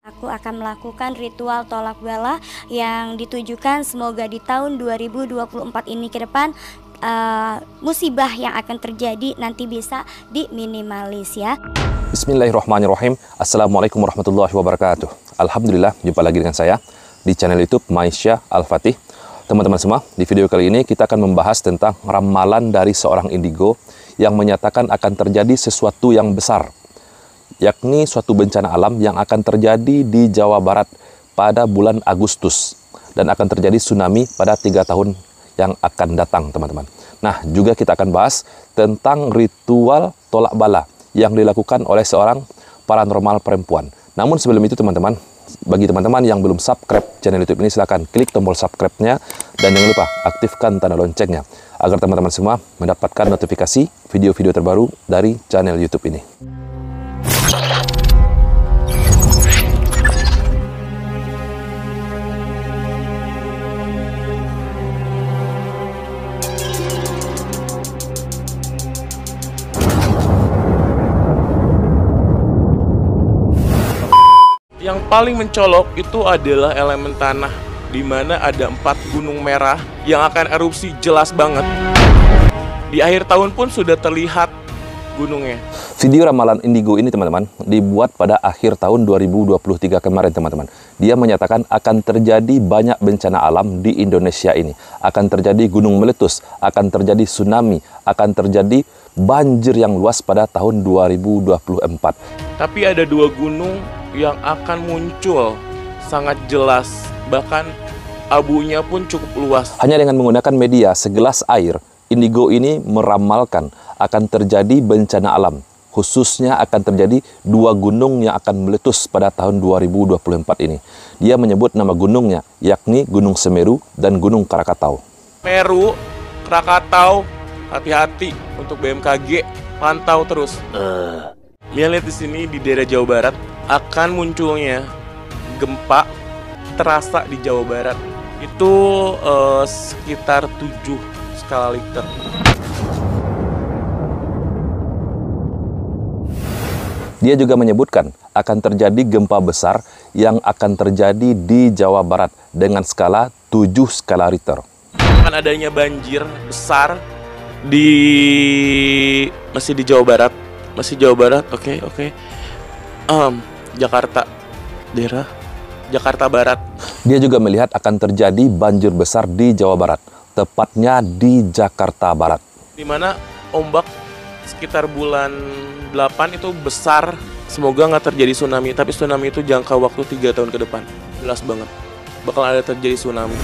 Aku akan melakukan ritual tolak bala yang ditujukan semoga di tahun 2024 ini ke depan musibah yang akan terjadi nanti bisa diminimalis ya. Bismillahirrahmanirrahim. Assalamualaikum warahmatullahi wabarakatuh. Alhamdulillah, jumpa lagi dengan saya di channel YouTube Maisha Al-Fatih. Teman-teman semua, di video kali ini kita akan membahas tentang ramalan dari seorang indigo yang menyatakan akan terjadi sesuatu yang besar, yakni suatu bencana alam yang akan terjadi di Jawa Barat pada bulan Agustus dan akan terjadi tsunami pada 3 tahun yang akan datang, teman-teman. Nah, juga kita akan bahas tentang ritual tolak bala yang dilakukan oleh seorang paranormal perempuan. Namun sebelum itu, teman-teman, bagi teman-teman yang belum subscribe channel YouTube ini, silahkan klik tombol subscribe-nya dan jangan lupa aktifkan tanda loncengnya agar teman-teman semua mendapatkan notifikasi video-video terbaru dari channel YouTube ini. Yang paling mencolok itu adalah elemen tanah, di mana ada 4 gunung merah yang akan erupsi jelas banget. Di akhir tahun pun sudah terlihat gunungnya. Video ramalan indigo ini, teman-teman, dibuat pada akhir tahun 2023 kemarin, teman-teman. Dia menyatakan akan terjadi banyak bencana alam di Indonesia ini. Akan terjadi gunung meletus, akan terjadi tsunami, akan terjadi banjir yang luas pada tahun 2024. Tapi ada 2 gunung yang akan muncul sangat jelas, bahkan abunya pun cukup luas. Hanya dengan menggunakan media segelas air, indigo ini meramalkan akan terjadi bencana alam. Khususnya akan terjadi 2 gunung yang akan meletus pada tahun 2024 ini. Dia menyebut nama gunungnya, yakni Gunung Semeru dan Gunung Krakatau. Semeru, Krakatau, hati-hati untuk BMKG, pantau terus. Lihat di sini di daerah Jawa Barat akan munculnya gempa terasa di Jawa Barat. Itu sekitar 7 skala Richter. Dia juga menyebutkan akan terjadi gempa besar yang akan terjadi di Jawa Barat dengan skala 7 skala Richter. Akan adanya banjir besar masih di Jawa Barat. Masih Jawa Barat, oke. Jakarta, daerah Jakarta Barat. Dia juga melihat akan terjadi banjir besar di Jawa Barat, tepatnya di Jakarta Barat. Di mana ombak sekitar bulan 8 itu besar. Semoga nggak terjadi tsunami, tapi tsunami itu jangka waktu 3 tahun ke depan. Jelas banget bakal ada terjadi tsunami.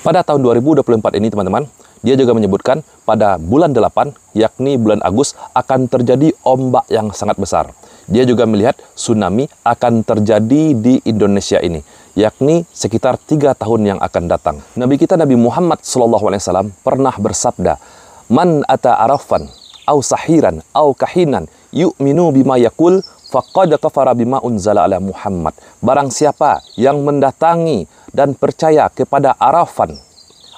Pada tahun 2024 ini, teman-teman, dia juga menyebutkan pada bulan 8, yakni bulan Agustus, akan terjadi ombak yang sangat besar. Dia juga melihat tsunami akan terjadi di Indonesia ini, yakni sekitar 3 tahun yang akan datang. Nabi kita Nabi Muhammad SAW pernah bersabda, "Man ata arafan, au sahiran, au kahinan, yu'minu bima yakul, faqad kafara bima unzala ala Muhammad." Barang siapa yang mendatangi dan percaya kepada arafan.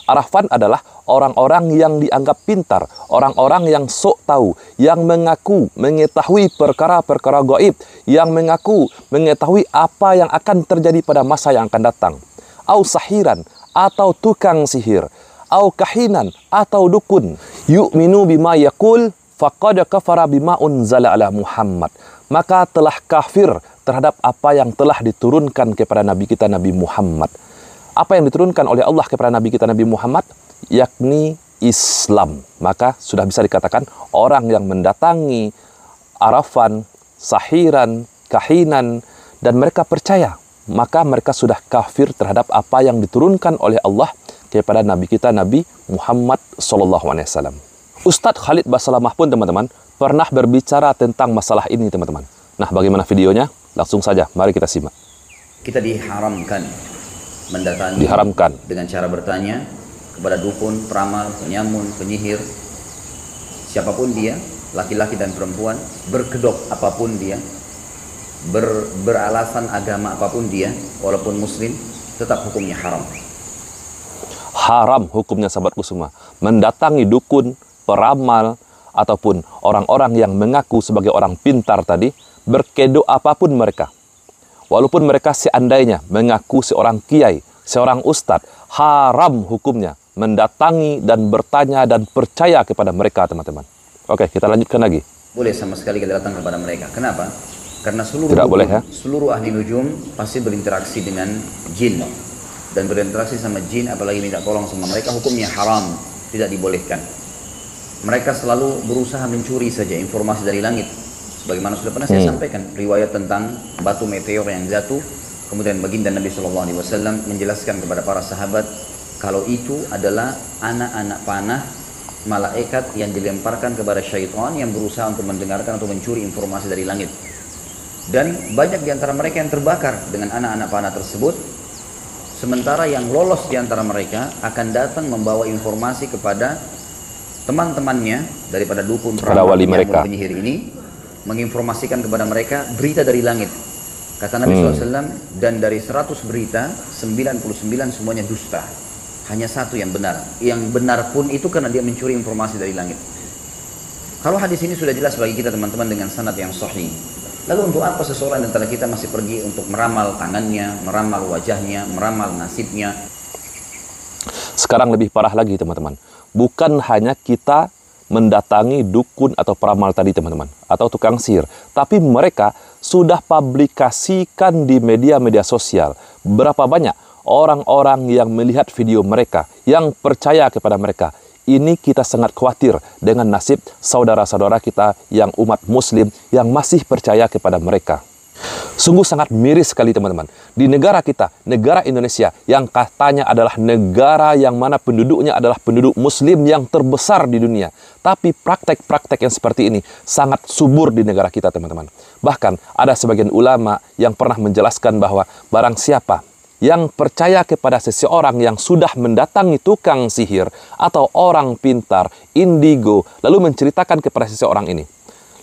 Arafan adalah orang-orang yang dianggap pintar, orang-orang yang sok tahu, yang mengaku mengetahui perkara-perkara gaib, yang mengaku mengetahui apa yang akan terjadi pada masa yang akan datang. Au sahiran, atau tukang sihir. Au kahinan, atau dukun. Yu'minu bima yakul, faqad kafara bima unzala ala Muhammad. Maka telah kafir terhadap apa yang telah diturunkan kepada Nabi kita Nabi Muhammad. Apa yang diturunkan oleh Allah kepada Nabi kita Nabi Muhammad, yakni Islam. Maka sudah bisa dikatakan orang yang mendatangi arafan, sahiran, kahinan, dan mereka percaya, maka mereka sudah kafir terhadap apa yang diturunkan oleh Allah kepada Nabi kita Nabi Muhammad SAW. Ustadz Khalid Basalamah pun, teman-teman, pernah berbicara tentang masalah ini, teman-teman. Nah, bagaimana videonya? Langsung saja, mari kita simak. Kita diharamkan dengan cara bertanya kepada dukun, peramal, penyamun, penyihir, siapapun dia, laki-laki dan perempuan, berkedok apapun dia, beralasan agama apapun dia, walaupun muslim, tetap hukumnya haram. Haram hukumnya, sahabatku semua. Mendatangi dukun, peramal, ataupun orang-orang yang mengaku sebagai orang pintar tadi, berkedok apapun mereka, walaupun mereka seandainya mengaku seorang kiai, seorang ustadz, haram hukumnya mendatangi dan bertanya dan percaya kepada mereka, teman-teman. Oke, kita lanjutkan lagi. Boleh sama sekali kita datang kepada mereka. Kenapa? Karena seluruh Tidak boleh, ya? seluruh ahli nujum pasti berinteraksi dengan jin, dan berinteraksi sama jin apalagi minta tolong sama mereka hukumnya haram, tidak dibolehkan. Mereka selalu berusaha mencuri saja informasi dari langit. Sebagaimana sudah pernah saya sampaikan riwayat tentang batu meteor yang jatuh, kemudian baginda Nabi SAW menjelaskan kepada para sahabat kalau itu adalah anak-anak panah malaikat yang dilemparkan kepada syaitan yang berusaha untuk mendengarkan atau mencuri informasi dari langit. Dan banyak di antara mereka yang terbakar dengan anak-anak panah tersebut, sementara yang lolos di antara mereka akan datang membawa informasi kepada teman-temannya daripada dukun peramal penyihir ini, menginformasikan kepada mereka berita dari langit. Kata Nabi SAW, dan dari 100 berita 99 semuanya dusta, hanya satu yang benar. Yang benar pun itu karena dia mencuri informasi dari langit. Kalau hadis ini sudah jelas bagi kita teman-teman dengan sanad yang sahih, lalu untuk apa seseorang di antara kita masih pergi untuk meramal tangannya, meramal wajahnya, meramal nasibnya? Sekarang lebih parah lagi, teman-teman. Bukan hanya kita mendatangi dukun atau peramal tadi, teman-teman, atau tukang sihir, tapi mereka sudah publikasikan di media-media sosial. Berapa banyak orang-orang yang melihat video mereka, yang percaya kepada mereka. Ini kita sangat khawatir dengan nasib saudara-saudara kita yang umat muslim yang masih percaya kepada mereka. Sungguh sangat miris sekali, teman-teman. Di negara kita, negara Indonesia, yang katanya adalah negara yang mana penduduknya adalah penduduk muslim yang terbesar di dunia. Tapi praktek-praktek yang seperti ini sangat subur di negara kita, teman-teman. Bahkan ada sebagian ulama yang pernah menjelaskan bahwa barang siapa yang percaya kepada seseorang yang sudah mendatangi tukang sihir atau orang pintar, indigo, lalu menceritakan kepada seseorang ini,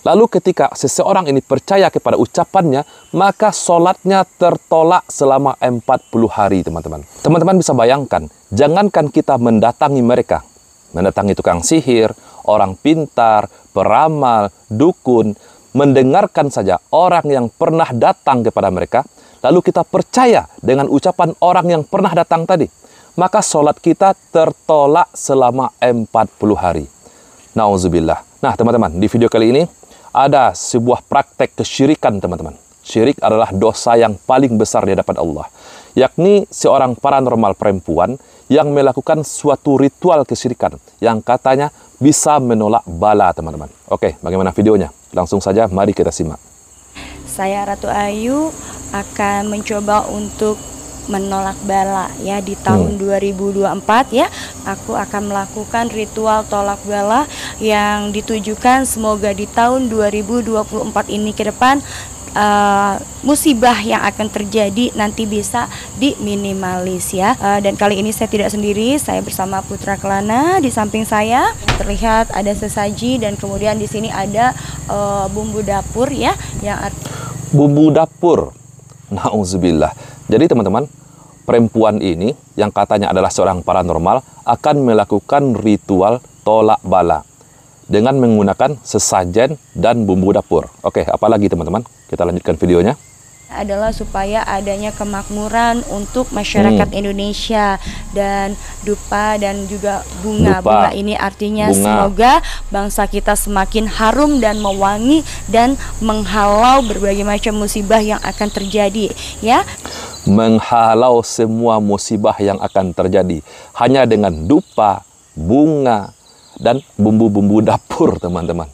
lalu ketika seseorang ini percaya kepada ucapannya, maka sholatnya tertolak selama 40 hari, teman-teman. Teman-teman bisa bayangkan, jangankan kita mendatangi mereka, mendatangi tukang sihir, orang pintar, peramal, dukun, mendengarkan saja orang yang pernah datang kepada mereka, lalu kita percaya dengan ucapan orang yang pernah datang tadi, maka sholat kita tertolak selama 40 hari. Nauzubillah. Nah, teman-teman, di video kali ini ada sebuah praktek kesyirikan, teman-teman. Syirik adalah dosa yang paling besar di hadapan Allah. Yakni seorang paranormal perempuan yang melakukan suatu ritual kesyirikan yang katanya bisa menolak bala, teman-teman. Oke, bagaimana videonya? Langsung saja, mari kita simak. Saya Ratu Ayu akan mencoba untuk menolak bala ya di tahun 2024 ya. Aku akan melakukan ritual tolak bala yang ditujukan semoga di tahun 2024 ini ke depan musibah yang akan terjadi nanti bisa diminimalis ya. Dan kali ini saya tidak sendiri, saya bersama Putra Kelana. Di samping saya terlihat ada sesaji dan kemudian di sini ada bumbu dapur ya, yang bumbu dapur. Nauzubillah. Jadi teman-teman, perempuan ini yang katanya adalah seorang paranormal akan melakukan ritual tolak bala dengan menggunakan sesajen dan bumbu dapur. Oke, apalagi teman-teman? Kita lanjutkan videonya. Adalah supaya adanya kemakmuran untuk masyarakat Indonesia, dan dupa dan juga bunga. Bunga ini artinya semoga bangsa kita semakin harum dan mewangi dan menghalau berbagai macam musibah yang akan terjadi ya. Menghalau semua musibah yang akan terjadi hanya dengan dupa, bunga, dan bumbu-bumbu dapur, teman-teman.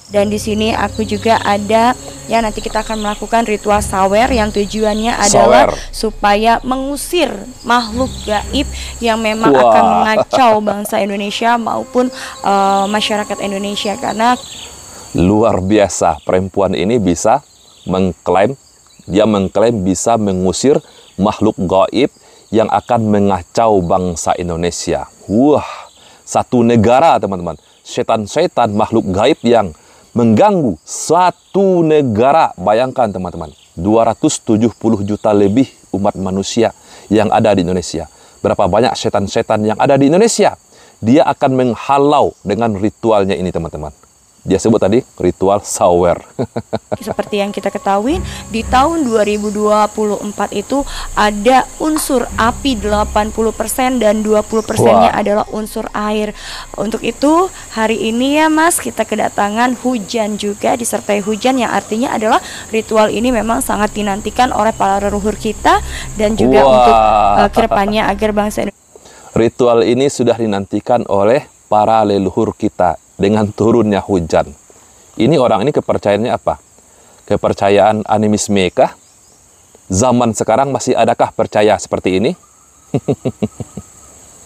Dan di sini aku juga ada ya, nanti kita akan melakukan ritual sawer yang tujuannya adalah supaya mengusir makhluk gaib yang memang akan mengacau bangsa Indonesia maupun masyarakat Indonesia. Karena luar biasa, perempuan ini bisa mengklaim, dia mengklaim bisa mengusir makhluk gaib yang akan mengacau bangsa Indonesia. Wah, satu negara, teman-teman. Setan-setan makhluk gaib yang mengganggu satu negara. Bayangkan, teman-teman, 270 juta lebih umat manusia yang ada di Indonesia. Berapa banyak setan-setan yang ada di Indonesia? Dia akan menghalau dengan ritualnya ini, teman-teman. Dia sebut tadi ritual sawer. Seperti yang kita ketahui, di tahun 2024 itu ada unsur api 80% dan 20%-nya adalah unsur air. Untuk itu, hari ini ya Mas, kita kedatangan hujan juga, disertai hujan yang artinya adalah ritual ini memang sangat dinantikan oleh para leluhur kita dan juga untuk kedepannya agar bangsa Indonesia. Ritual ini sudah dinantikan oleh para leluhur kita dengan turunnya hujan. Ini orang ini kepercayaannya apa? Kepercayaan animisme kah? Zaman sekarang masih adakah percaya seperti ini?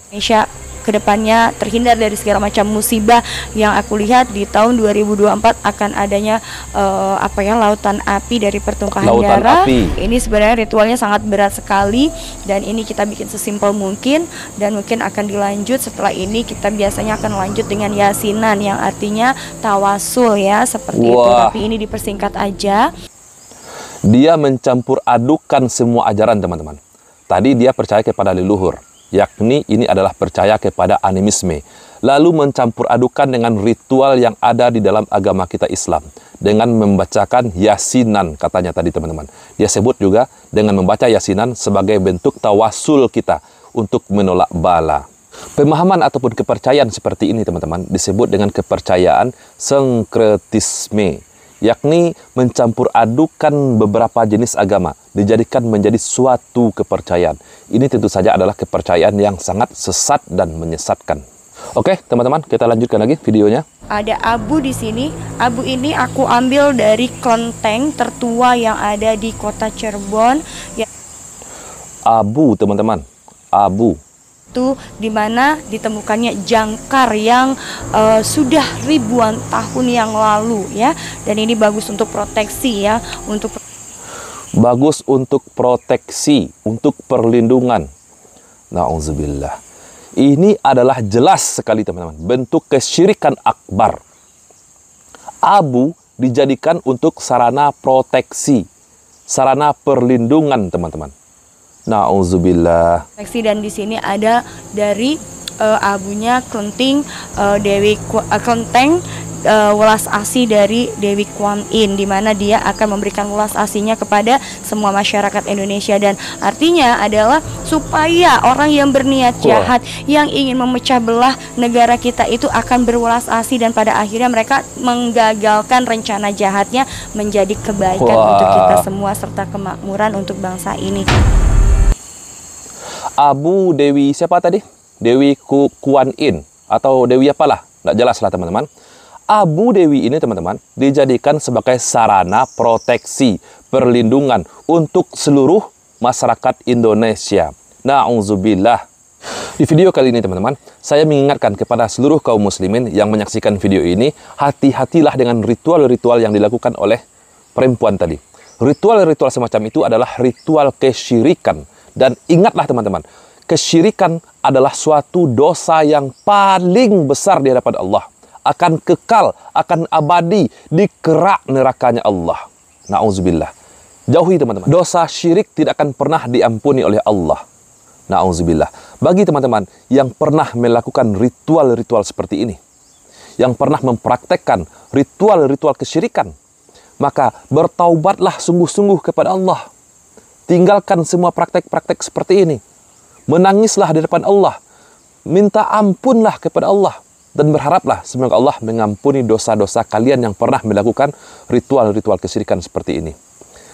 Indonesia kedepannya terhindar dari segala macam musibah yang aku lihat di tahun 2024 akan adanya lautan api dari pertumpahan darah. Ini sebenarnya ritualnya sangat berat sekali dan ini kita bikin sesimpel mungkin dan mungkin akan dilanjut setelah ini. Kita biasanya akan lanjut dengan yasinan yang artinya tawasul ya, seperti itu, tapi ini dipersingkat aja. Dia mencampur adukan semua ajaran teman-teman. Tadi dia percaya kepada leluhur, yakni ini adalah percaya kepada animisme, lalu mencampur adukan dengan ritual yang ada di dalam agama kita Islam dengan membacakan yasinan katanya tadi teman-teman. Dia sebut juga dengan membaca yasinan sebagai bentuk tawasul kita untuk menolak bala. Pemahaman ataupun kepercayaan seperti ini teman-teman disebut dengan kepercayaan sinkretisme, yakni mencampur adukan beberapa jenis agama dijadikan menjadi suatu kepercayaan. Ini tentu saja adalah kepercayaan yang sangat sesat dan menyesatkan. Oke, teman-teman, kita lanjutkan lagi videonya. Ada abu di sini. Abu ini aku ambil dari kelenteng tertua yang ada di kota Cirebon. Abu, teman-teman. Abu. Itu dimana ditemukannya jangkar yang sudah ribuan tahun yang lalu ya, dan ini bagus untuk proteksi ya, bagus untuk proteksi, untuk perlindungan. Na'udzubillah. Ini adalah jelas sekali teman-teman, bentuk kesyirikan akbar. Abu dijadikan untuk sarana proteksi, sarana perlindungan teman-teman. Na'udzubillah. Dan di sini ada dari abunya kelenteng welas asih dari Dewi Kuan Yin, di mana dia akan memberikan welas asihnya kepada semua masyarakat Indonesia, dan artinya adalah supaya orang yang berniat jahat yang ingin memecah belah negara kita itu akan berwelas asih dan pada akhirnya mereka menggagalkan rencana jahatnya menjadi kebaikan untuk kita semua serta kemakmuran untuk bangsa ini. Abu Dewi siapa tadi? Dewi Kuan Yin atau Dewi apalah? Nggak jelas lah teman-teman. Abu Dewi ini teman-teman dijadikan sebagai sarana proteksi, perlindungan untuk seluruh masyarakat Indonesia. Na'udzubillah. Di video kali ini teman-teman, saya mengingatkan kepada seluruh kaum muslimin yang menyaksikan video ini, hati-hatilah dengan ritual-ritual yang dilakukan oleh perempuan tadi. Ritual-ritual semacam itu adalah ritual kesyirikan. Dan ingatlah teman-teman, kesyirikan adalah suatu dosa yang paling besar di hadapan Allah. Akan kekal, akan abadi di kerak nerakanya Allah. Na'udzubillah. Jauhi teman-teman. Dosa syirik tidak akan pernah diampuni oleh Allah. Na'udzubillah. Bagi teman-teman yang pernah melakukan ritual-ritual seperti ini, yang pernah mempraktekkan ritual-ritual kesyirikan, maka bertaubatlah sungguh-sungguh kepada Allah. Tinggalkan semua praktek-praktek seperti ini. Menangislah di depan Allah. Minta ampunlah kepada Allah. Dan berharaplah semoga Allah mengampuni dosa-dosa kalian yang pernah melakukan ritual-ritual kesyirikan seperti ini.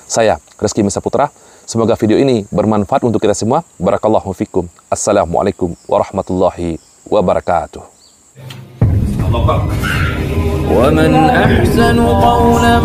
Saya, Rizky Misa Putra. Semoga video ini bermanfaat untuk kita semua. Barakallahu fikum. Assalamualaikum warahmatullahi wabarakatuh. ومن أحسن قولا